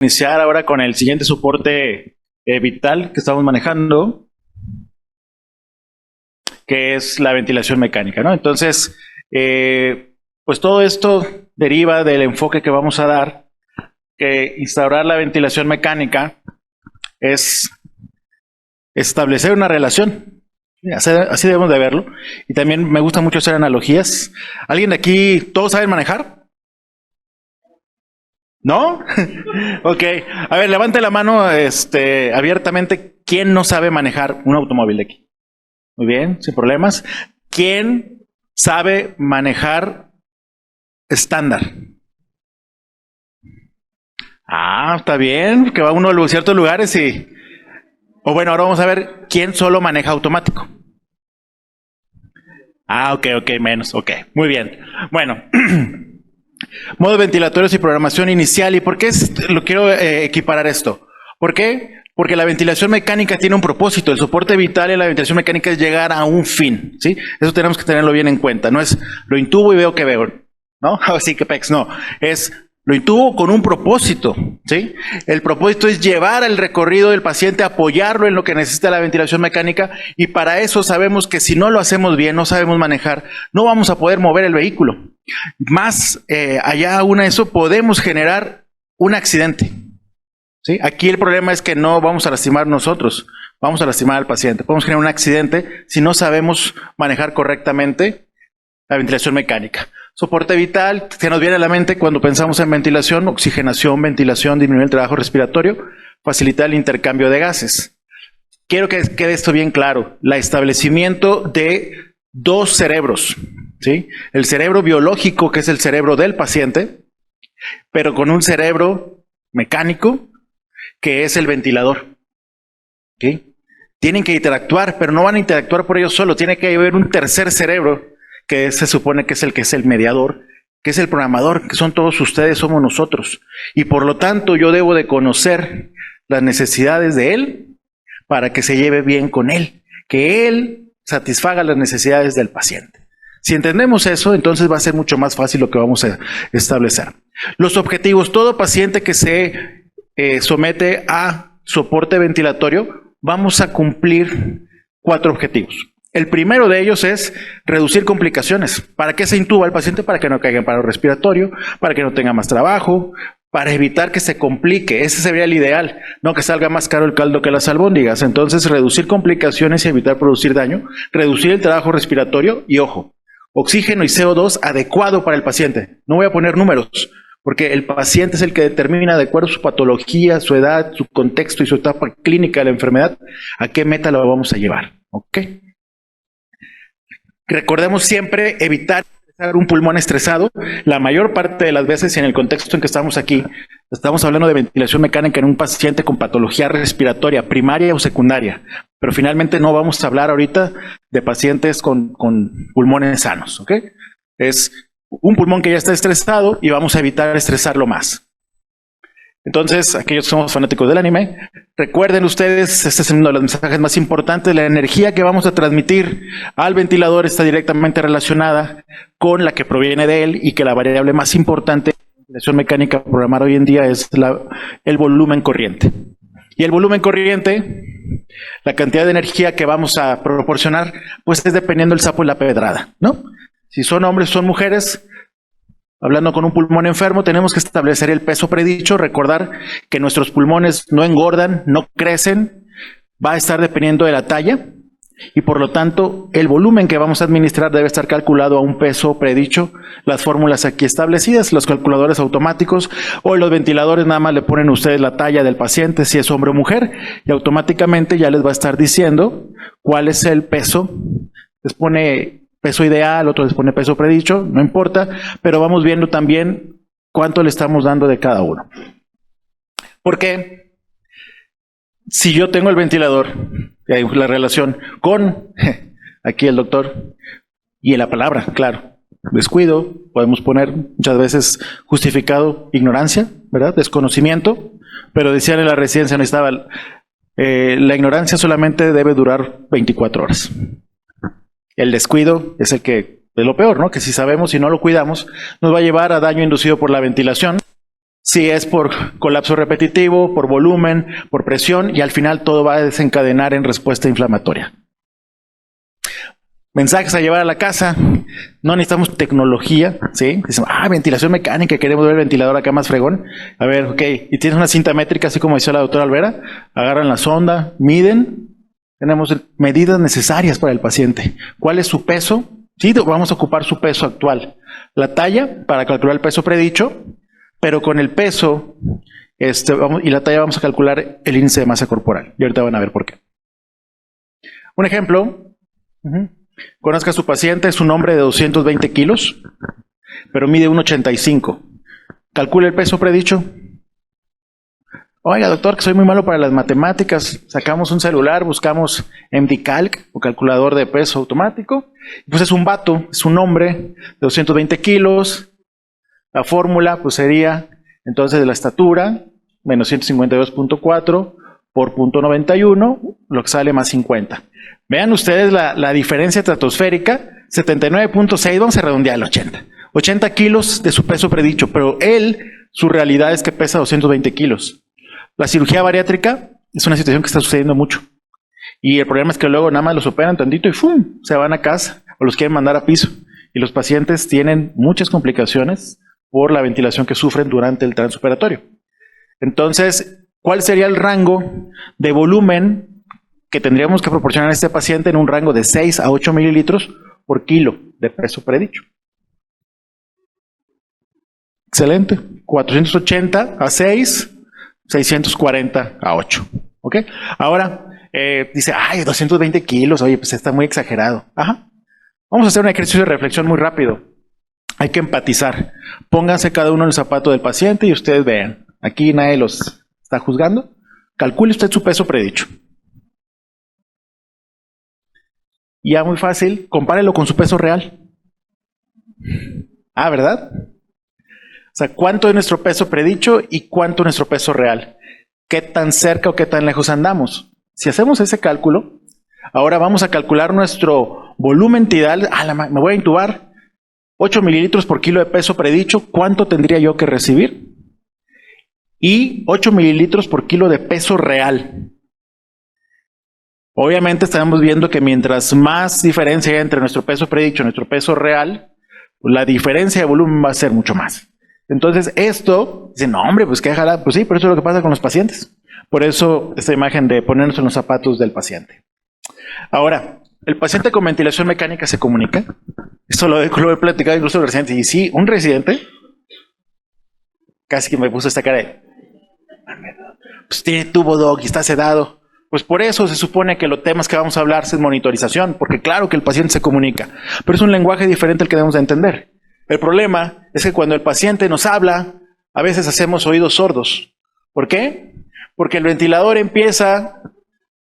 iniciar ahora con el siguiente soporte vital que estamos manejando, que es la ventilación mecánica, ¿no? Entonces, pues todo esto deriva del enfoque que vamos a dar, que instaurar la ventilación mecánica es establecer una relación. Así debemos de verlo. Y también me gusta mucho hacer analogías. ¿Alguien de aquí, todos saben manejar? ¿No? Ok. A ver, levante la mano abiertamente. ¿Quién no sabe manejar un automóvil de aquí? Muy bien, sin problemas. ¿Quién sabe manejar estándar? Ah, está bien, que va uno a ciertos lugares y... O bueno, ahora vamos a ver quién solo maneja automático. Ah, ok, menos, ok, muy bien. Bueno, modos ventilatorios y programación inicial. ¿Y por qué lo quiero equiparar esto? ¿Por qué? Porque la ventilación mecánica tiene un propósito. El soporte vital en la ventilación mecánica es llegar a un fin, ¿sí? Eso tenemos que tenerlo bien en cuenta. No es lo intubo y veo que veo, ¿no? Así que pex, no. Es lo intubo con un propósito, ¿sí? El propósito es llevar el recorrido del paciente, apoyarlo en lo que necesita la ventilación mecánica, y para eso sabemos que si no lo hacemos bien, no sabemos manejar, no vamos a poder mover el vehículo. Más allá aún de eso, podemos generar un accidente, ¿sí? Aquí el problema es que no vamos a lastimar nosotros, vamos a lastimar al paciente. Podemos generar un accidente si no sabemos manejar correctamente la ventilación mecánica. Soporte vital, se nos viene a la mente cuando pensamos en ventilación: oxigenación, ventilación, disminuir el trabajo respiratorio, facilitar el intercambio de gases. Quiero que quede esto bien claro: el establecimiento de dos cerebros, ¿sí? El cerebro biológico, que es el cerebro del paciente, pero con un cerebro mecánico, que es el ventilador, ¿sí? Tienen que interactuar, pero no van a interactuar por ellos solos, tiene que haber un tercer cerebro, que se supone que es el mediador, que es el programador, que son todos ustedes, somos nosotros. Y por lo tanto yo debo de conocer las necesidades de él para que se lleve bien con él, que él satisfaga las necesidades del paciente. Si entendemos eso, entonces va a ser mucho más fácil lo que vamos a establecer. Los objetivos: todo paciente que se somete a soporte ventilatorio, vamos a cumplir 4 objetivos. El primero de ellos es reducir complicaciones. ¿Para qué se intuba al paciente? Para que no caiga en paro respiratorio, para que no tenga más trabajo, para evitar que se complique. Ese sería el ideal, no que salga más caro el caldo que las albóndigas. Entonces, reducir complicaciones y evitar producir daño, reducir el trabajo respiratorio y, ojo, oxígeno y CO2 adecuado para el paciente. No voy a poner números, porque el paciente es el que determina, de acuerdo a su patología, su edad, su contexto y su etapa clínica de la enfermedad, a qué meta lo vamos a llevar. ¿Ok? Recordemos siempre evitar un pulmón estresado. La mayor parte de las veces, en el contexto en que estamos aquí, estamos hablando de ventilación mecánica en un paciente con patología respiratoria primaria o secundaria, pero finalmente no vamos a hablar ahorita de pacientes con pulmones sanos, ¿ok? Es un pulmón que ya está estresado y vamos a evitar estresarlo más. Entonces, aquellos que somos fanáticos del anime, recuerden ustedes, este es uno de los mensajes más importantes: la energía que vamos a transmitir al ventilador está directamente relacionada con la que proviene de él, y que la variable más importante de la ventilación mecánica programada hoy en día es el volumen corriente. Y el volumen corriente, la cantidad de energía que vamos a proporcionar, pues es dependiendo del sapo y la pedrada, ¿no? Si son hombres o son mujeres. Hablando con un pulmón enfermo, tenemos que establecer el peso predicho, recordar que nuestros pulmones no engordan, no crecen, va a estar dependiendo de la talla, y por lo tanto el volumen que vamos a administrar debe estar calculado a un peso predicho. Las fórmulas aquí establecidas, los calculadores automáticos o los ventiladores, nada más le ponen ustedes la talla del paciente, si es hombre o mujer, y automáticamente ya les va a estar diciendo cuál es el peso. Les pone peso ideal, otro les pone peso predicho, no importa, pero vamos viendo también cuánto le estamos dando de cada uno. Porque si yo tengo el ventilador, la relación con, aquí el doctor, y la palabra, claro, descuido, podemos poner muchas veces justificado ignorancia, ¿verdad? Desconocimiento, pero decían en la residencia, no estaba, la ignorancia solamente debe durar 24 horas. El descuido es el que es lo peor, ¿no? Que si sabemos y no lo cuidamos, nos va a llevar a daño inducido por la ventilación. si es por colapso repetitivo, por volumen, por presión, y al final todo va a desencadenar en respuesta inflamatoria. Mensajes a llevar a la casa, no necesitamos tecnología, ¿sí? Dicen, ventilación mecánica, queremos ver el ventilador acá más fregón. A ver, ok, y tienes una cinta métrica, así como decía la doctora Alvera, agarran la sonda, miden, tenemos medidas necesarias para el paciente. ¿Cuál es su peso? Sí, vamos a ocupar su peso actual. La talla, para calcular el peso predicho, pero con el peso y la talla vamos a calcular el índice de masa corporal. Y ahorita van a ver por qué. Un ejemplo. Conozca a su paciente, es un hombre de 220 kilos, pero mide 1,85. Calcule el peso predicho. Oiga, doctor, que soy muy malo para las matemáticas. Sacamos un celular, buscamos MDCalc o calculador de peso automático. Pues es un vato, es un hombre de 220 kilos. La fórmula pues sería entonces de la estatura menos 152.4 por 0.91, lo que sale más 50. Vean ustedes la diferencia estratosférica, 79.6, vamos a redondear el 80. 80 kilos de su peso predicho, pero su realidad es que pesa 220 kilos. La cirugía bariátrica es una situación que está sucediendo mucho. Y el problema es que luego nada más los operan tantito y ¡fum!, se van a casa o los quieren mandar a piso. Y los pacientes tienen muchas complicaciones por la ventilación que sufren durante el transoperatorio. Entonces, ¿cuál sería el rango de volumen que tendríamos que proporcionar a este paciente en un rango de 6 a 8 mililitros por kilo de peso predicho? Excelente. 480 a 6, 640 a 8. ¿Ok? Ahora, dice, 220 kilos, oye, pues está muy exagerado. Ajá. Vamos a hacer un ejercicio de reflexión muy rápido. Hay que empatizar. Pónganse cada uno en el zapato del paciente y ustedes vean. Aquí nadie los está juzgando. Calcule usted su peso predicho. Ya muy fácil, compárelo con su peso real. ¿Verdad? O sea, ¿cuánto es nuestro peso predicho y cuánto es nuestro peso real? ¿Qué tan cerca o qué tan lejos andamos? Si hacemos ese cálculo, ahora vamos a calcular nuestro volumen tidal. Me voy a intubar 8 mililitros por kilo de peso predicho. ¿Cuánto tendría yo que recibir? Y 8 mililitros por kilo de peso real. Obviamente estamos viendo que mientras más diferencia hay entre nuestro peso predicho y nuestro peso real, la diferencia de volumen va a ser mucho más. Entonces esto, dicen, no hombre, pues qué jalada. Pues sí, pero eso es lo que pasa con los pacientes. Por eso esta imagen de ponernos en los zapatos del paciente. Ahora, ¿el paciente con ventilación mecánica se comunica? Esto lo he platicado incluso el residente. Y sí, un residente casi que me puso esta cara de, pues tiene tubo doc y está sedado. Pues por eso se supone que los temas que vamos a hablar es monitorización, porque claro que el paciente se comunica, pero es un lenguaje diferente al que debemos de entender. El problema es que cuando el paciente nos habla, a veces hacemos oídos sordos. ¿Por qué? Porque el ventilador empieza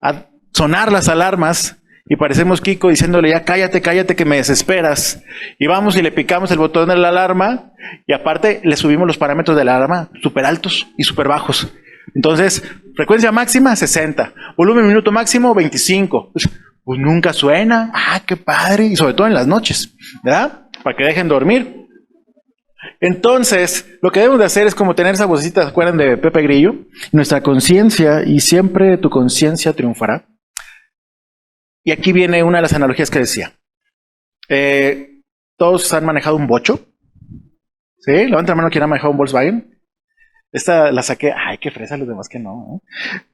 a sonar las alarmas y parecemos Kiko diciéndole, ya cállate, cállate que me desesperas. Y vamos y le picamos el botón de la alarma y aparte le subimos los parámetros de la alarma súper altos y súper bajos. Entonces, frecuencia máxima 60, volumen minuto máximo 25. Pues nunca suena. Qué padre. Y sobre todo en las noches, ¿verdad? Para que dejen dormir. Entonces, lo que debemos de hacer es como tener esa vocecita, ¿se acuerdan de Pepe Grillo? Nuestra conciencia, y siempre tu conciencia triunfará. Y aquí viene una de las analogías que decía. ¿Todos han manejado un bocho? ¿Sí? Levanta la mano quien ha manejado un Volkswagen. Esta la saqué, qué fresa, los demás que no.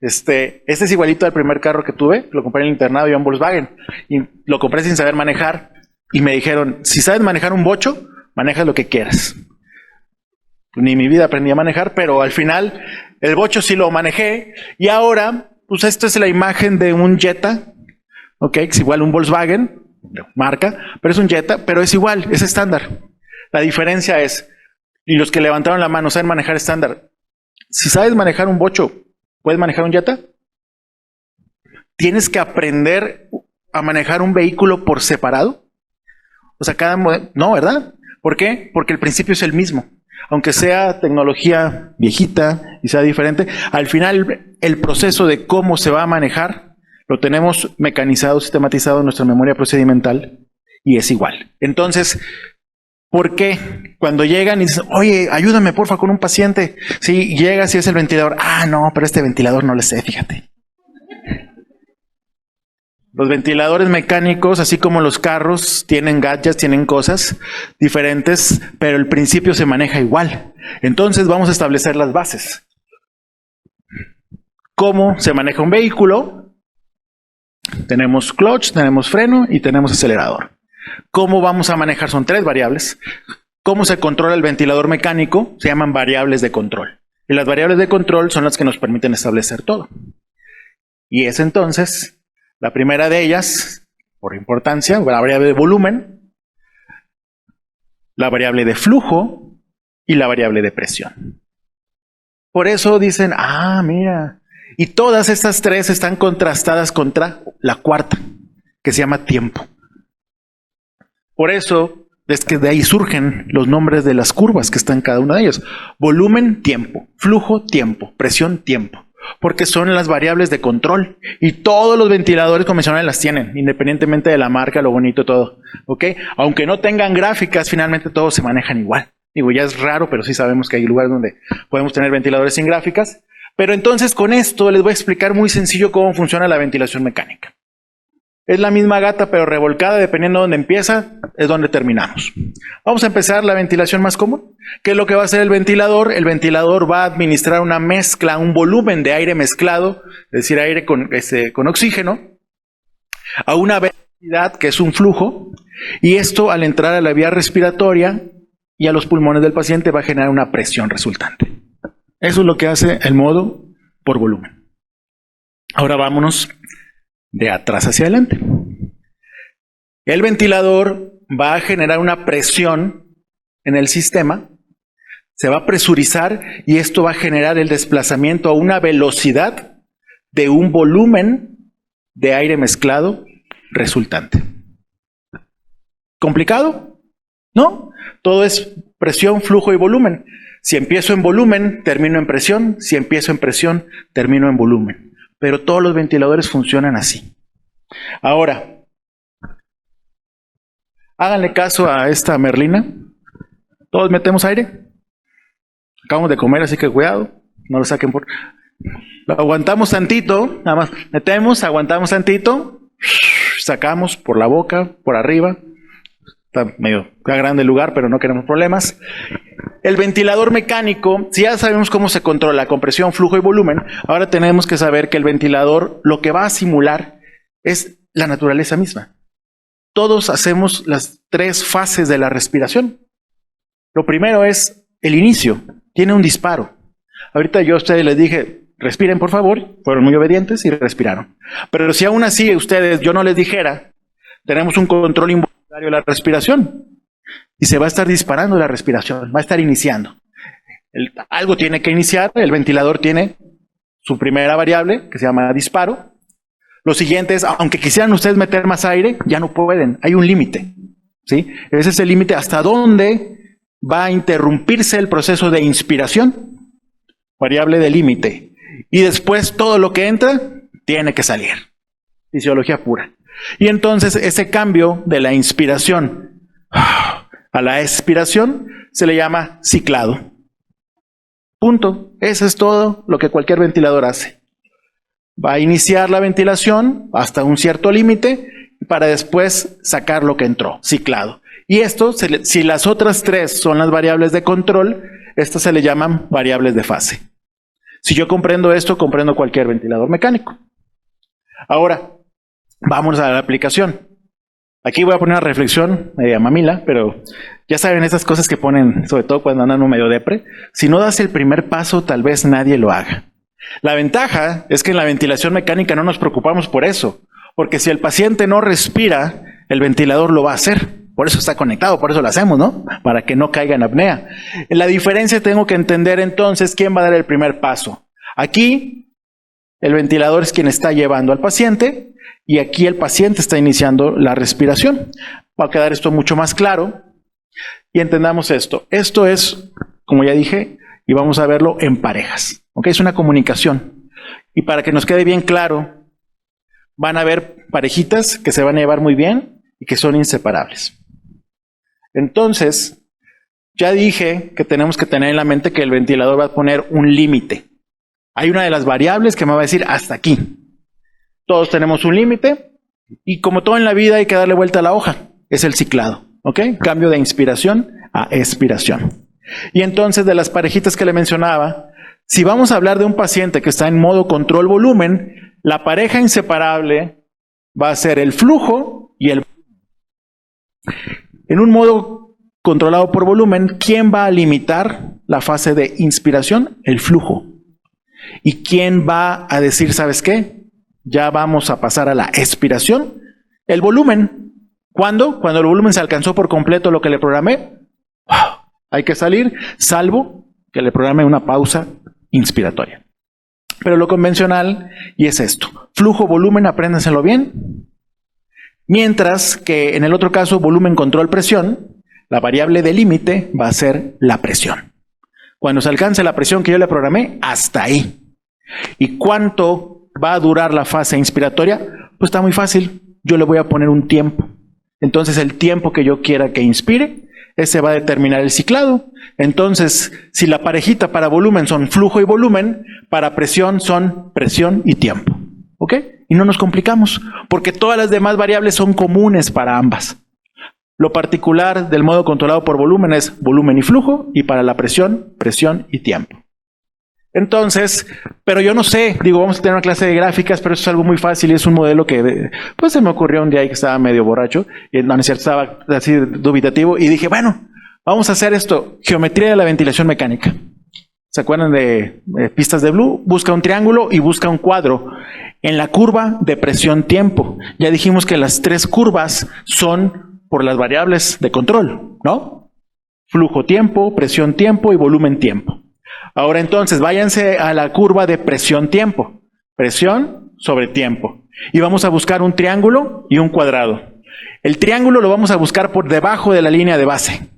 Este es igualito al primer carro que tuve, lo compré en el internado, yo en Volkswagen, y lo compré sin saber manejar, y me dijeron, si sabes manejar un bocho, maneja lo que quieras. Ni en mi vida aprendí a manejar, pero al final, el bocho sí lo manejé, y ahora, pues esto es la imagen de un Jetta, ok, es igual un Volkswagen, marca, pero es un Jetta, pero es igual, es estándar. La diferencia es, y los que levantaron la mano saben manejar estándar. Si sabes manejar un bocho, ¿puedes manejar un Jetta? ¿Tienes que aprender a manejar un vehículo por separado? O sea, cada modelo, no, ¿verdad? ¿Por qué? Porque el principio es el mismo. Aunque sea tecnología viejita y sea diferente, al final el proceso de cómo se va a manejar lo tenemos mecanizado, sistematizado en nuestra memoria procedimental y es igual. Entonces, ¿Por qué? Cuando llegan y dicen, oye, ayúdame porfa con un paciente. Sí, llegas y es el ventilador. Ah, no, pero este ventilador no le sé, fíjate. Los ventiladores mecánicos, así como los carros, tienen gadgets, tienen cosas diferentes, pero el principio se maneja igual. Entonces vamos a establecer las bases. ¿Cómo se maneja un vehículo? Tenemos clutch, tenemos freno y tenemos acelerador. ¿Cómo vamos a manejar? Son 3 variables. ¿Cómo se controla el ventilador mecánico? Se llaman variables de control. Y las variables de control son las que nos permiten establecer todo. Y es entonces, la primera de ellas, por importancia, la variable de volumen, la variable de flujo y la variable de presión. Por eso dicen, ah, mira, y todas estas 3 están contrastadas contra la cuarta, que se llama tiempo. Por eso es que de ahí surgen los nombres de las curvas que están en cada una de ellas. Volumen, tiempo. Flujo, tiempo. Presión, tiempo. Porque son las variables de control. Y todos los ventiladores convencionales las tienen, independientemente de la marca, lo bonito, todo. ¿Ok? Aunque no tengan gráficas, finalmente todos se manejan igual. Digo, ya es raro, pero sí sabemos que hay lugares donde podemos tener ventiladores sin gráficas. Pero entonces con esto les voy a explicar muy sencillo cómo funciona la ventilación mecánica. Es la misma gata, pero revolcada, dependiendo de dónde empieza, es donde terminamos. Vamos a empezar la ventilación más común. ¿Qué es lo que va a hacer el ventilador? El ventilador va a administrar una mezcla, un volumen de aire mezclado, es decir, aire con oxígeno, a una velocidad que es un flujo, y esto al entrar a la vía respiratoria y a los pulmones del paciente va a generar una presión resultante. Eso es lo que hace el modo por volumen. Ahora vámonos de atrás hacia adelante. El ventilador va a generar una presión en el sistema, se va a presurizar y esto va a generar el desplazamiento a una velocidad de un volumen de aire mezclado resultante. ¿Complicado? ¿No? Todo es presión, flujo y volumen. Si empiezo en volumen, termino en presión. Si empiezo en presión, termino en volumen. Pero todos los ventiladores funcionan así. Ahora, háganle caso a esta Merlina. Todos metemos aire. Acabamos de comer, así que cuidado. No lo saquen por... Lo aguantamos tantito. Nada más metemos, aguantamos tantito. Sacamos por la boca, por arriba. Está medio grande el lugar, pero no queremos problemas. El ventilador mecánico, si ya sabemos cómo se controla compresión, flujo y volumen, ahora tenemos que saber que el ventilador lo que va a simular es la naturaleza misma. Todos hacemos las 3 fases de la respiración. Lo primero es el inicio, tiene un disparo. Ahorita yo a ustedes les dije, respiren por favor, fueron muy obedientes y respiraron. Pero si aún así yo no les dijera, tenemos un control involuntario de la respiración. Y se va a estar disparando la respiración, va a estar iniciando. Algo tiene que iniciar, el ventilador tiene su primera variable, que se llama disparo. Lo siguiente es, aunque quisieran ustedes meter más aire, ya no pueden, hay un límite. ¿Sí? Ese es el límite hasta dónde va a interrumpirse el proceso de inspiración, variable de límite. Y después todo lo que entra, tiene que salir. Fisiología pura. Y entonces ese cambio de la inspiración a la expiración se le llama ciclado. Punto. Eso es todo lo que cualquier ventilador hace. Va a iniciar la ventilación hasta un cierto límite para después sacar lo que entró, ciclado. Y esto, si las otras 3 son las variables de control, estas se le llaman variables de fase. Si yo comprendo esto, comprendo cualquier ventilador mecánico. Ahora, vamos a la aplicación. Aquí voy a poner una reflexión media mamila, pero ya saben esas cosas que ponen, sobre todo cuando andan un medio depre. Si no das el primer paso, tal vez nadie lo haga. La ventaja es que en la ventilación mecánica no nos preocupamos por eso, porque si el paciente no respira, el ventilador lo va a hacer. Por eso está conectado, por eso lo hacemos, ¿no? Para que no caiga en apnea. En la diferencia tengo que entender entonces quién va a dar el primer paso. Aquí, el ventilador es quien está llevando al paciente. Y aquí el paciente está iniciando la respiración. Va a quedar esto mucho más claro. Y entendamos esto. Esto es, como ya dije, y vamos a verlo en parejas. ¿Ok? Es una comunicación. Y para que nos quede bien claro, van a haber parejitas que se van a llevar muy bien y que son inseparables. Entonces, Ya dije que tenemos que tener en la mente que el ventilador va a poner un límite. Hay una de las variables que me va a decir hasta aquí. Todos tenemos un límite y como todo en la vida hay que darle vuelta a la hoja. Es el ciclado, ¿ok? Cambio de inspiración a expiración. Y entonces de las parejitas que le mencionaba, si vamos a hablar de un paciente que está en modo control volumen, la pareja inseparable va a ser el flujo y el... En un modo controlado por volumen, ¿quién va a limitar la fase de inspiración? El flujo. ¿Y quién va a decir, ¿sabes qué? Ya vamos a pasar a la expiración. El volumen. ¿Cuándo? Cuando el volumen se alcanzó por completo lo que le programé. Hay que salir, salvo que le programe una pausa inspiratoria. Pero lo convencional, y es esto. Flujo, volumen, apréndenselo bien. Mientras que en el otro caso, volumen, control, presión, la variable de límite va a ser la presión. Cuando se alcance la presión que yo le programé, hasta ahí. ¿Y cuánto va a durar la fase inspiratoria? Pues está muy fácil. Yo le voy a poner un tiempo. Entonces el tiempo que yo quiera que inspire, ese va a determinar el ciclado. Entonces, si la parejita para volumen son flujo y volumen, para presión son presión y tiempo. ¿Ok? Y no nos complicamos, porque todas las demás variables son comunes para ambas. Lo particular del modo controlado por volumen es volumen y flujo, y para la presión, presión y tiempo. Entonces, pero yo no sé, digo, vamos a tener una clase de gráficas, pero eso es algo muy fácil y es un modelo que, pues se me ocurrió un día ahí que estaba medio borracho, y no es cierto, estaba así dubitativo, y dije, bueno, vamos a hacer esto, geometría de la ventilación mecánica. ¿Se acuerdan de pistas de Blue? Busca un triángulo y busca un cuadro. En la curva de presión-tiempo, ya dijimos que las tres curvas son por las variables de control, ¿no? Flujo-tiempo, presión-tiempo y volumen-tiempo. Ahora entonces, váyanse a la curva de presión-tiempo. Presión sobre tiempo. Y vamos a buscar un triángulo y un cuadrado. El triángulo lo vamos a buscar por debajo de la línea de base.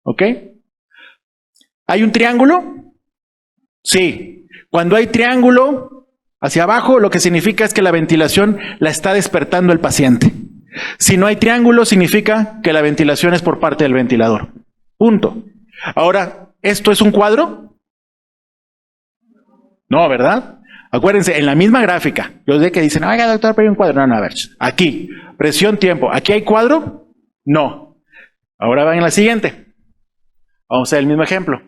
¿Ok? ¿Hay un triángulo? Sí. Cuando hay triángulo hacia abajo, lo que significa es que la ventilación la está despertando el paciente. Si no hay triángulo, significa que la ventilación es por parte del ventilador. Punto. Ahora, ¿esto es un cuadro? No, ¿verdad? Acuérdense, en la misma gráfica, yo sé que dicen, oiga, doctor, pero hay un cuadro. No, a ver, aquí, presión, tiempo. ¿Aquí hay cuadro? No. Ahora van en la siguiente. Vamos a hacer el mismo ejemplo.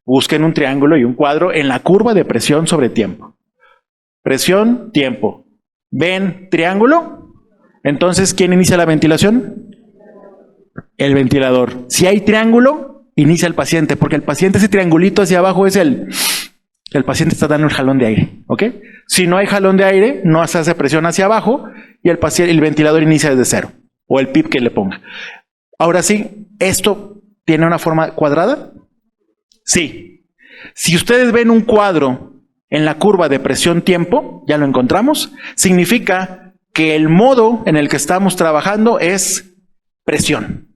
Busquen un triángulo y un cuadro en la curva de presión sobre tiempo. Presión, tiempo. ¿Ven triángulo? Entonces, ¿quién inicia la ventilación? El ventilador. Si hay triángulo, inicia el paciente, porque el paciente, ese triangulito hacia abajo es el paciente está dando el jalón de aire, ¿ok? Si no hay jalón de aire, no se hace presión hacia abajo y el ventilador inicia desde cero, o el PIP que le ponga. Ahora sí, ¿esto tiene una forma cuadrada? Sí. Si ustedes ven un cuadro en la curva de presión-tiempo, ya lo encontramos, significa que el modo en el que estamos trabajando es presión.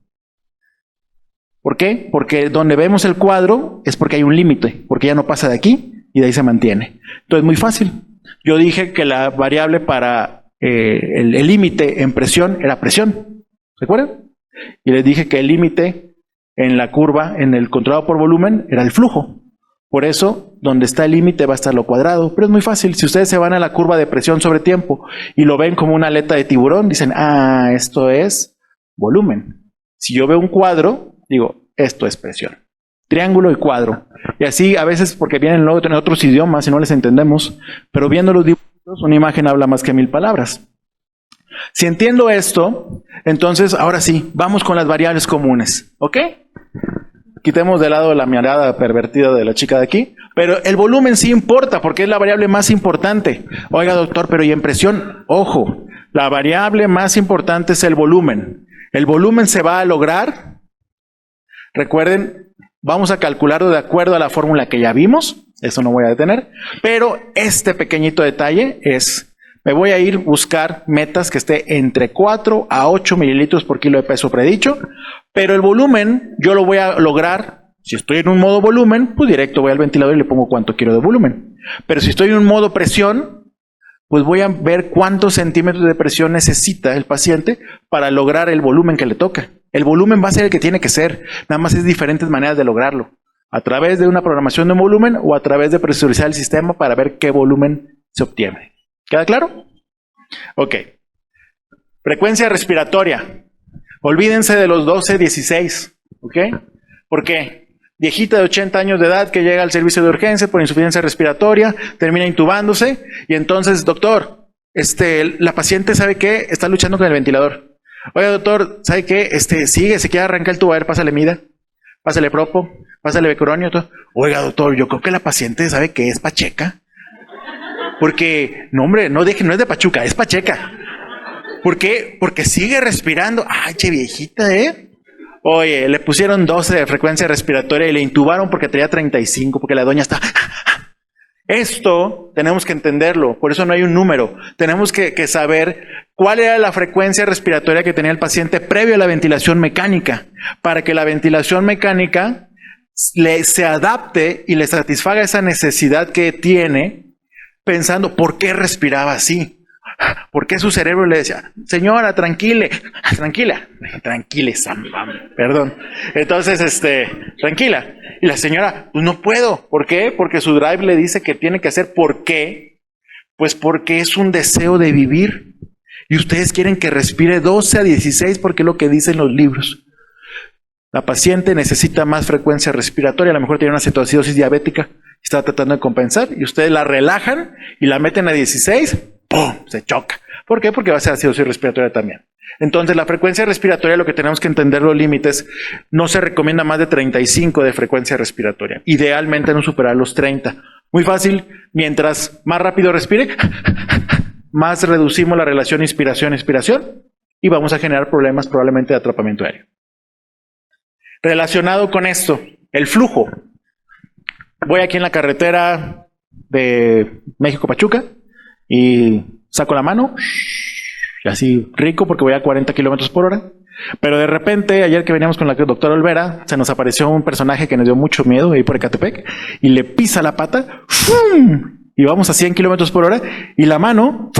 ¿Por qué? Porque donde vemos el cuadro es porque hay un límite, porque ya no pasa de aquí y de ahí se mantiene. Entonces, muy fácil. Yo dije que la variable para el límite en presión era presión. ¿Se acuerdan? Y les dije que el límite en la curva, en el controlado por volumen, era el flujo. Por eso, donde está el límite va a estar lo cuadrado. Pero es muy fácil. Si ustedes se van a la curva de presión sobre tiempo y lo ven como una aleta de tiburón, dicen, ah, esto es volumen. Si yo veo un cuadro, digo, esto es presión. Triángulo y cuadro. Y así a veces, porque vienen luego en otros idiomas y no les entendemos, pero viendo los dibujos, una imagen habla más que 1000 palabras. Si entiendo esto, entonces ahora sí, vamos con las variables comunes. ¿Ok? Quitemos de lado la mirada pervertida de la chica de aquí, pero el volumen sí importa porque es la variable más importante. Oiga, doctor, pero ¿y en presión? Ojo, la variable más importante es el volumen. El volumen se va a lograr, recuerden, vamos a calcularlo de acuerdo a la fórmula que ya vimos, eso no voy a detener, pero este pequeñito detalle es, me voy a ir a buscar metas que esté entre 4 a 8 mililitros por kilo de peso predicho, pero el volumen yo lo voy a lograr, si estoy en un modo volumen, pues directo voy al ventilador y le pongo cuánto quiero de volumen. Pero si estoy en un modo presión, pues voy a ver cuántos centímetros de presión necesita el paciente para lograr el volumen que le toca. El volumen va a ser el que tiene que ser. Nada más es diferentes maneras de lograrlo. A través de una programación de volumen o a través de presurizar el sistema para ver qué volumen se obtiene. ¿Queda claro? Ok. Frecuencia respiratoria. Olvídense de los 12, 16. ¿Ok? ¿Por qué? Viejita de 80 años de edad que llega al servicio de urgencia por insuficiencia respiratoria, termina intubándose y entonces, doctor, la paciente, ¿sabe qué? Está luchando con el ventilador. Oiga, doctor, ¿sabe qué? Sigue, se quiere arrancar el tubo, a ver, pásale mida, pásale propo, pásale becuronio. Todo. Oiga, doctor, yo creo que la paciente sabe que es pacheca. Porque, no hombre, no es de Pachuca, es pacheca. ¿Por qué? Porque sigue respirando. Ay, che viejita, Oye, le pusieron 12 de frecuencia respiratoria y le intubaron porque tenía 35, porque la doña está... Esto tenemos que entenderlo, por eso no hay un número. Tenemos que saber cuál era la frecuencia respiratoria que tenía el paciente previo a la ventilación mecánica, para que la ventilación mecánica se adapte y le satisfaga esa necesidad que tiene, pensando por qué respiraba así. ¿Por qué su cerebro le decía, señora, tranquila, perdón. Entonces, tranquila. Y la señora, pues no puedo. ¿Por qué? Porque su drive le dice que tiene que hacer. ¿Por qué? Pues porque es un deseo de vivir. Y ustedes quieren que respire 12 a 16 porque es lo que dicen los libros. La paciente necesita más frecuencia respiratoria, a lo mejor tiene una cetoacidosis diabética, está tratando de compensar, y ustedes la relajan y la meten a 16, ¡pum!, se choca. ¿Por qué? Porque va a ser acidosis respiratoria también. Entonces, la frecuencia respiratoria, lo que tenemos que entender los límites, no se recomienda más de 35 de frecuencia respiratoria. Idealmente no superar los 30. Muy fácil, mientras más rápido respire, más reducimos la relación inspiración-expiración y vamos a generar problemas probablemente de atrapamiento aéreo. Relacionado con esto, el flujo. Voy aquí en la carretera de México-Pachuca y saco la mano, y así rico porque voy a 40 kilómetros por hora. Pero de repente, ayer que veníamos con la doctora Olvera, se nos apareció un personaje que nos dio mucho miedo ahí por Ecatepec y le pisa la pata, ¡fum!, y vamos a 100 kilómetros por hora y la mano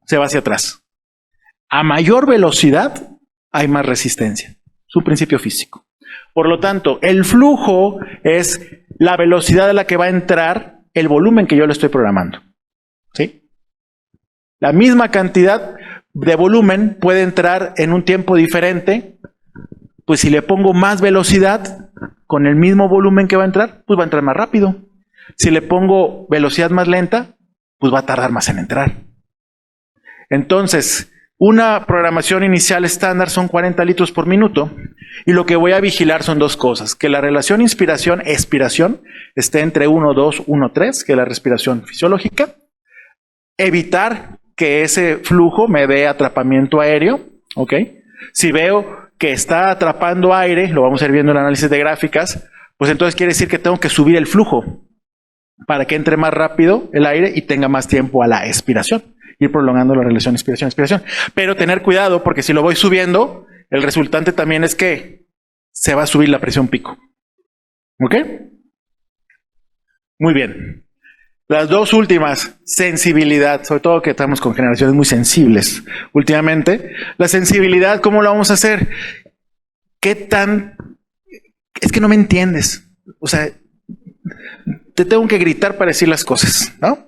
se va hacia atrás. A mayor velocidad hay más resistencia. Es un principio físico. Por lo tanto, el flujo es la velocidad a la que va a entrar el volumen que yo le estoy programando. ¿Sí? La misma cantidad de volumen puede entrar en un tiempo diferente. Pues si le pongo más velocidad con el mismo volumen que va a entrar, pues va a entrar más rápido. Si le pongo velocidad más lenta, pues va a tardar más en entrar. Entonces, una programación inicial estándar son 40 litros por minuto y lo que voy a vigilar son dos cosas. Que la relación inspiración-expiración esté entre 1,2, 1,3, que es la respiración fisiológica. Evitar que ese flujo me dé atrapamiento aéreo. ¿Ok? Si veo que está atrapando aire, lo vamos a ir viendo en el análisis de gráficas, pues entonces quiere decir que tengo que subir el flujo para que entre más rápido el aire y tenga más tiempo a la expiración. Ir prolongando la relación inspiración-expiración. Pero tener cuidado porque si lo voy subiendo, el resultante también es que se va a subir la presión pico. ¿Ok? Muy bien. Las dos últimas, sensibilidad, sobre todo que estamos con generaciones muy sensibles últimamente. La sensibilidad, ¿cómo la vamos a hacer? ¿Qué tan...? Es que no me entiendes. O sea, te tengo que gritar para decir las cosas, ¿no?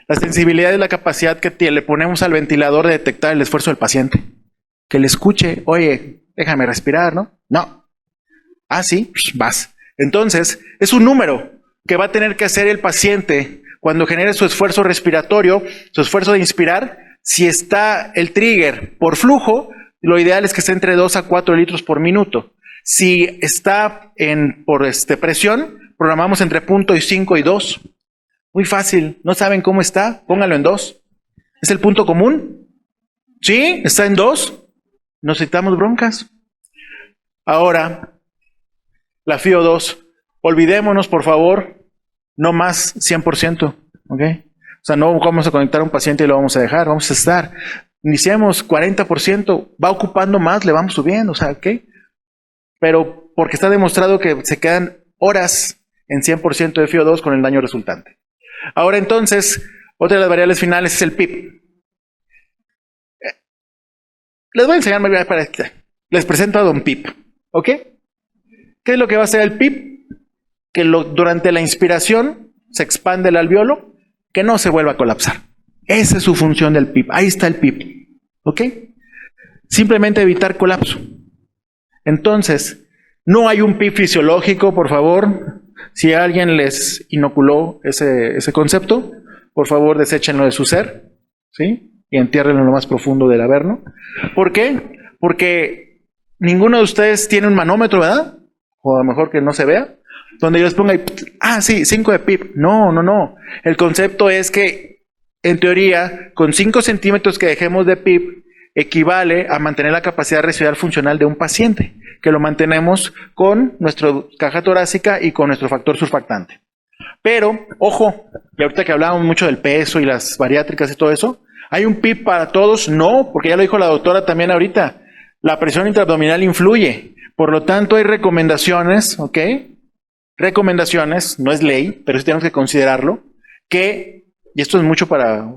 La sensibilidad es la capacidad que le ponemos al ventilador de detectar el esfuerzo del paciente. Que le escuche, oye, déjame respirar, ¿no? No. Ah, sí, vas. Entonces, es un número que va a tener que hacer el paciente cuando genere su esfuerzo respiratorio, su esfuerzo de inspirar. Si está el trigger por flujo, lo ideal es que esté entre 2 a 4 litros por minuto. Si está por presión, programamos entre 0.5 y 2. Muy fácil. ¿No saben cómo está? Póngalo en 2. ¿Es el punto común? ¿Sí? ¿Está en 2? No necesitamos broncas. Ahora, la FiO2. Olvidémonos, por favor, no más 100%. ¿Ok? O sea, no vamos a conectar a un paciente y lo vamos a dejar. Vamos a estar. Iniciemos 40%. Va ocupando más, le vamos subiendo. O sea, ¿ok? Pero porque está demostrado que se quedan horas en 100% de FiO2 con el daño resultante. Ahora entonces, otra de las variables finales es el PIB. Les voy a enseñar para les presento a Don Pip, ¿ok? ¿Qué es lo que va a hacer el PIP? Que durante la inspiración se expande el alveolo, que no se vuelva a colapsar. Esa es su función del PIP. Ahí está el PIP. ¿Ok? Simplemente evitar colapso. Entonces, no hay un PIP fisiológico, por favor. Si alguien les inoculó ese concepto, por favor, deséchenlo de su ser, ¿sí? Y entiérrenlo en lo más profundo del averno. ¿Por qué? Porque ninguno de ustedes tiene un manómetro, ¿verdad? O a lo mejor que no se vea, donde yo les ponga, sí, 5 de PIP. No. El concepto es que, en teoría, con 5 centímetros que dejemos de PIP, equivale a mantener la capacidad residual funcional de un paciente, que lo mantenemos con nuestra caja torácica y con nuestro factor surfactante. Pero, ojo, y ahorita que hablábamos mucho del peso y las bariátricas y todo eso, ¿hay un PIP para todos? No, porque ya lo dijo la doctora también ahorita, la presión intraabdominal influye. Por lo tanto, hay recomendaciones, ¿ok? Recomendaciones, no es ley, pero sí tenemos que considerarlo, que, y esto es mucho para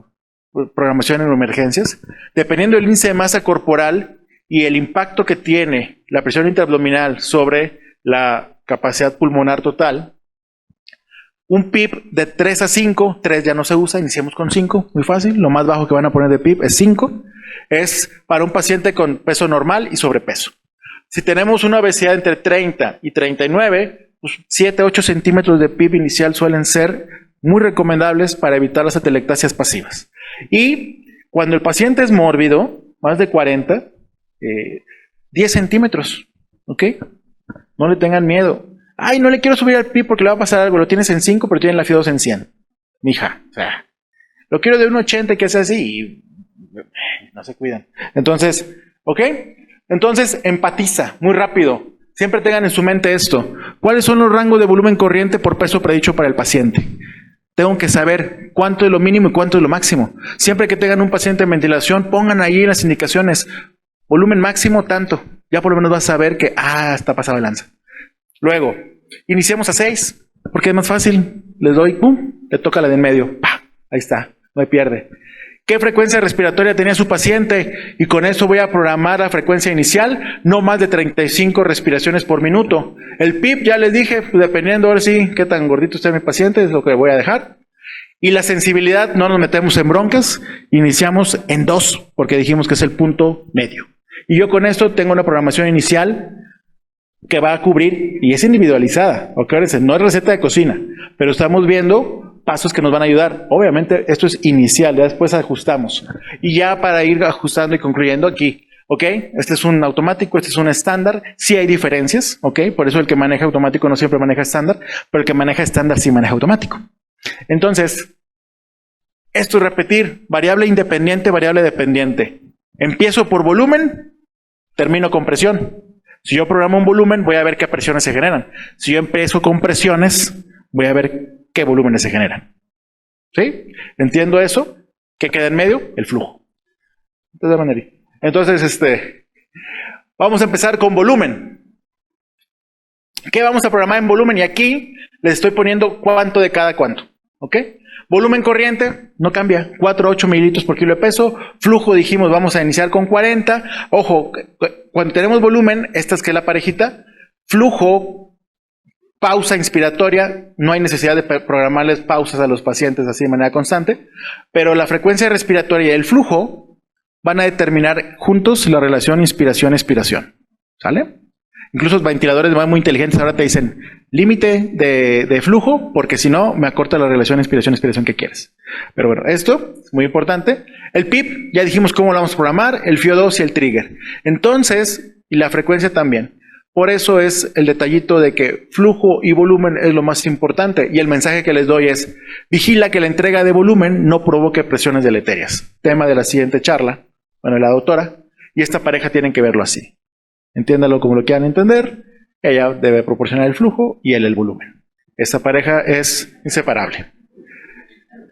programación en emergencias, dependiendo del índice de masa corporal y el impacto que tiene la presión intraabdominal sobre la capacidad pulmonar total, un PIP de 3 a 5, 3 ya no se usa, iniciamos con 5, muy fácil, lo más bajo que van a poner de PIP es 5, es para un paciente con peso normal y sobrepeso. Si tenemos una obesidad entre 30 y 39, pues 7 a 8 centímetros de PIP inicial suelen ser muy recomendables para evitar las atelectasias pasivas. Y cuando el paciente es mórbido, más de 40, 10 centímetros, ¿ok? No le tengan miedo. Ay, no le quiero subir al PIP porque le va a pasar algo, lo tienes en 5, pero tiene la FIO2 en 100. Mija, o sea, lo quiero de 1,80 que sea así y no se cuidan. Entonces, ¿ok? Entonces, empatiza, muy rápido. Siempre tengan en su mente esto. ¿Cuáles son los rangos de volumen corriente por peso predicho para el paciente? Tengo que saber cuánto es lo mínimo y cuánto es lo máximo. Siempre que tengan un paciente en ventilación, pongan ahí en las indicaciones, volumen máximo tanto. Ya por lo menos vas a saber que, está pasado de lanza. Luego, iniciamos a 6, porque es más fácil. Les doy, pum, le toca la de en medio. ¡Pah! Ahí está, no hay pierde. ¿Qué frecuencia respiratoria tenía su paciente? Y con eso voy a programar la frecuencia inicial, no más de 35 respiraciones por minuto. El PIP, ya les dije, dependiendo ahora sí qué tan gordito esté mi paciente, es lo que voy a dejar. Y la sensibilidad, no nos metemos en broncas, iniciamos en 2, porque dijimos que es el punto medio. Y yo con esto tengo una programación inicial que va a cubrir, y es individualizada, acuérdense, no es receta de cocina, pero estamos viendo pasos que nos van a ayudar. Obviamente esto es inicial, ya después ajustamos. Y ya para ir ajustando y concluyendo aquí, ¿ok? Este es un automático, este es un estándar, sí hay diferencias, ¿ok? Por eso el que maneja automático no siempre maneja estándar, pero el que maneja estándar sí maneja automático. Entonces, esto es repetir, variable independiente, variable dependiente. Empiezo por volumen, termino con presión. Si yo programo un volumen, voy a ver qué presiones se generan. Si yo empiezo con presiones, voy a ver qué volúmenes se generan. ¿Sí? ¿Entiendo eso? ¿Qué queda en medio? El flujo. Entonces, vamos a empezar con volumen. ¿Qué vamos a programar en volumen? Y aquí les estoy poniendo cuánto de cada cuánto. ¿Ok? Volumen corriente, no cambia, 4 a 8 mililitros por kilo de peso. Flujo, dijimos, vamos a iniciar con 40. Ojo, cuando tenemos volumen, esta es que es la parejita, flujo, pausa inspiratoria, no hay necesidad de programarles pausas a los pacientes así de manera constante, pero la frecuencia respiratoria y el flujo van a determinar juntos la relación inspiración-expiración. ¿Sale? Incluso los ventiladores muy inteligentes ahora te dicen límite de flujo, porque si no me acorta la relación inspiración-expiración que quieres. Pero bueno, esto es muy importante. El PIP, ya dijimos cómo lo vamos a programar, el FIO2 y el trigger. Entonces, y la frecuencia también. Por eso es el detallito de que flujo y volumen es lo más importante. Y el mensaje que les doy es, vigila que la entrega de volumen no provoque presiones deleterias. Tema de la siguiente charla, bueno, la doctora, y esta pareja tienen que verlo así. Entiéndalo como lo quieran entender. Ella debe proporcionar el flujo y él el volumen. Esta pareja es inseparable.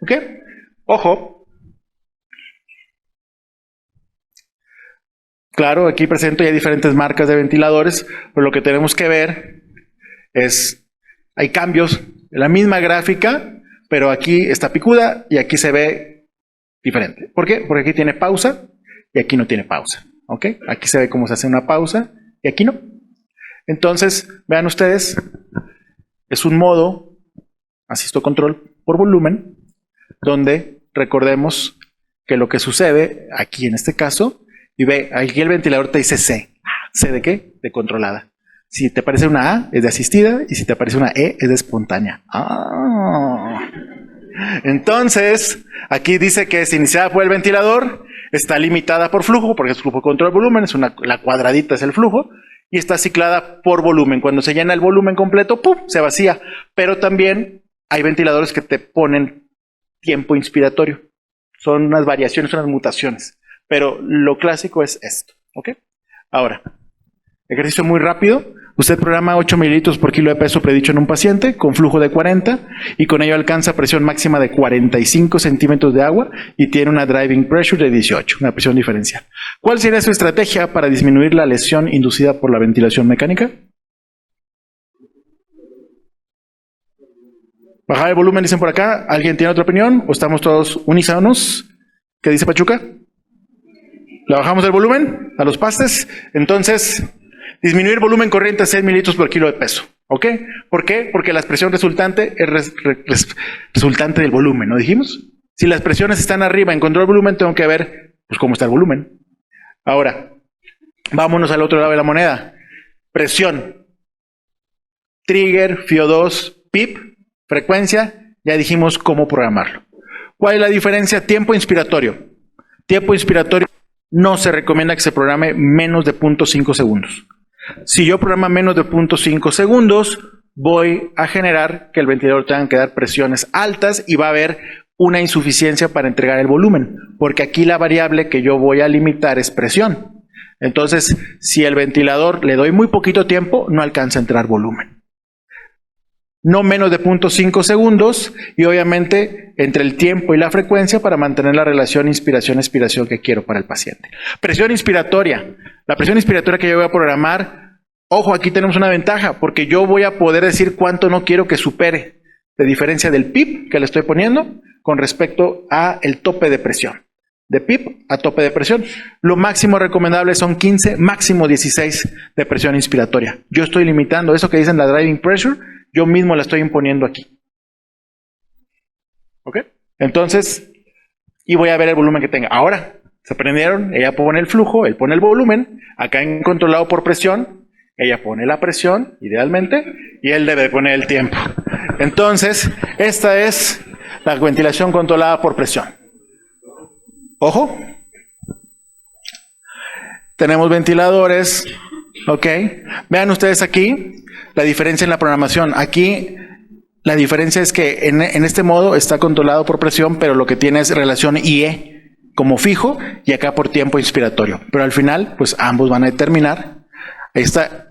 ¿Ok? Ojo. Claro, aquí presento ya diferentes marcas de ventiladores, pero lo que tenemos que ver es, hay cambios en la misma gráfica, pero aquí está picuda y aquí se ve diferente. ¿Por qué? Porque aquí tiene pausa y aquí no tiene pausa. ¿Ok? Aquí se ve cómo se hace una pausa y aquí no. Entonces, vean ustedes, es un modo asisto control por volumen, donde recordemos que lo que sucede aquí en este caso, y ve, aquí el ventilador te dice C. ¿C de qué? De controlada. Si te aparece una A, es de asistida, y si te aparece una E, es de espontánea. Entonces, aquí dice que es iniciada por el ventilador, está limitada por flujo, porque es flujo control volumen, la cuadradita es el flujo, y está ciclada por volumen. Cuando se llena el volumen completo, ¡pum!, se vacía. Pero también hay ventiladores que te ponen tiempo inspiratorio. Son unas variaciones, unas mutaciones. Pero lo clásico es esto. ¿Ok? Ahora, ejercicio muy rápido. Usted programa 8 mililitros por kilo de peso predicho en un paciente con flujo de 40 y con ello alcanza presión máxima de 45 centímetros de agua y tiene una driving pressure de 18, una presión diferencial. ¿Cuál sería su estrategia para disminuir la lesión inducida por la ventilación mecánica? Bajar el volumen, dicen por acá. ¿Alguien tiene otra opinión? ¿O estamos todos unísonos? ¿Qué dice Pachuca? ¿Le bajamos el volumen a los pastes? Entonces, disminuir volumen corriente a 6 mililitros por kilo de peso. ¿Ok? ¿Por qué? Porque la expresión resultante es resultante del volumen, ¿no dijimos? Si las presiones están arriba en control volumen, tengo que ver pues cómo está el volumen. Ahora, vámonos al otro lado de la moneda. Presión. Trigger, FIO2, PIP, frecuencia, ya dijimos cómo programarlo. ¿Cuál es la diferencia? Tiempo inspiratorio. Tiempo inspiratorio no se recomienda que se programe menos de 0.5 segundos. Si yo programo menos de 0.5 segundos, voy a generar que el ventilador tenga que dar presiones altas y va a haber una insuficiencia para entregar el volumen, porque aquí la variable que yo voy a limitar es presión. Entonces, si el ventilador le doy muy poquito tiempo, no alcanza a entrar volumen. No menos de 0.5 segundos y obviamente entre el tiempo y la frecuencia para mantener la relación inspiración-expiración que quiero para el paciente. Presión inspiratoria. La presión inspiratoria que yo voy a programar, ojo, aquí tenemos una ventaja porque yo voy a poder decir cuánto no quiero que supere, de diferencia del PIP que le estoy poniendo con respecto a el tope de presión. De PIP a tope de presión. Lo máximo recomendable son 15, máximo 16 de presión inspiratoria. Yo estoy limitando eso que dicen la driving pressure, yo mismo la estoy imponiendo aquí. ¿Ok? Entonces, y voy a ver el volumen que tenga. Ahora, se aprendieron, ella pone el flujo, él pone el volumen, acá en controlado por presión, ella pone la presión, idealmente, y él debe poner el tiempo. Entonces, esta es la ventilación controlada por presión. Ojo. Tenemos ventiladores. Ok. Vean ustedes aquí la diferencia en la programación. Aquí la diferencia es que en este modo está controlado por presión, pero lo que tiene es relación IE como fijo y acá por tiempo inspiratorio. Pero al final, pues ambos van a determinar.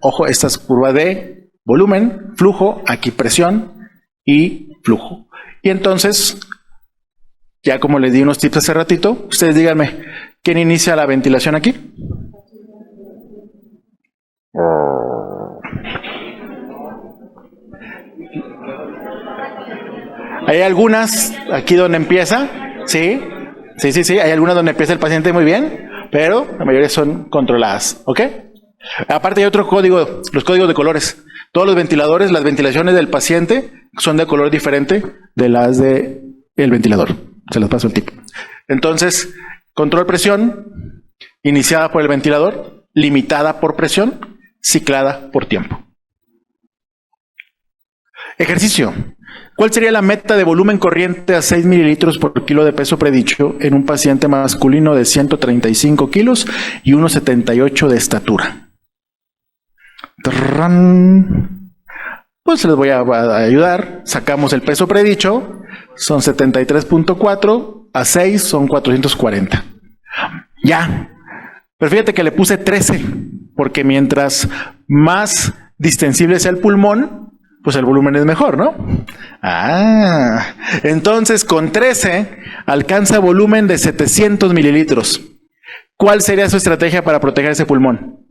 Ojo, esta es curva de volumen, flujo, aquí presión y flujo. Y entonces, ya como les di unos tips hace ratito, ustedes díganme, ¿quién inicia la ventilación aquí? Hay algunas aquí donde empieza, sí, hay algunas donde empieza el paciente muy bien, pero la mayoría son controladas, ¿ok? Aparte hay otro código, los códigos de colores. Todos los ventiladores, las ventilaciones del paciente son de color diferente de las del ventilador. Se las paso el tip. Entonces, control presión, iniciada por el ventilador, limitada por presión, ciclada por tiempo. Ejercicio. ¿Cuál sería la meta de volumen corriente a 6 mililitros por kilo de peso predicho en un paciente masculino de 135 kilos y 1,78 de estatura? Pues les voy a ayudar. Sacamos el peso predicho. Son 73.4. A 6 son 440. Ya. Pero fíjate que le puse 13. Porque mientras más distensible sea el pulmón, pues el volumen es mejor, ¿no? Entonces con 13 alcanza volumen de 700 mililitros. ¿Cuál sería su estrategia para proteger ese pulmón?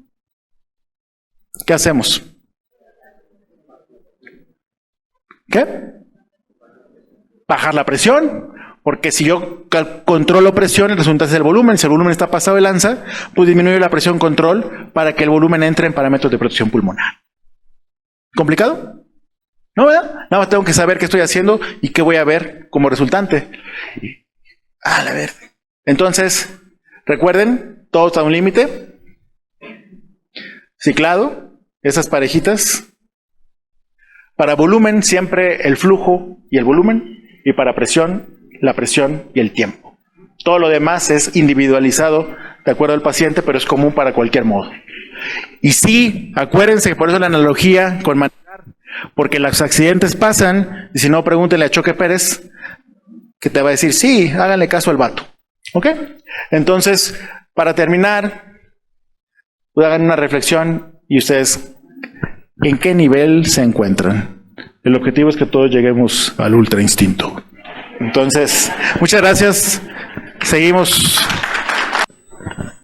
¿Qué hacemos? ¿Qué? ¿Bajar la presión? Porque si yo controlo presión, el resultado es el volumen. Si el volumen está pasado de lanza, pues disminuyo la presión control para que el volumen entre en parámetros de protección pulmonar. ¿Complicado? No, ¿verdad? Nada más tengo que saber qué estoy haciendo y qué voy a ver como resultante. A ver. Entonces, recuerden, todo está a un límite. Ciclado, esas parejitas. Para volumen, siempre el flujo y el volumen. Y para presión, la presión y el tiempo. Todo lo demás es individualizado de acuerdo al paciente, pero es común para cualquier modo. Y sí, acuérdense que por eso la analogía con manejar, porque los accidentes pasan, y si no, pregúntenle a Choque Pérez, que te va a decir, sí, háganle caso al vato. ¿Ok? Entonces, para terminar, pues hagan una reflexión y ustedes, ¿en qué nivel se encuentran? El objetivo es que todos lleguemos al ultra instinto. Entonces, muchas gracias. Seguimos.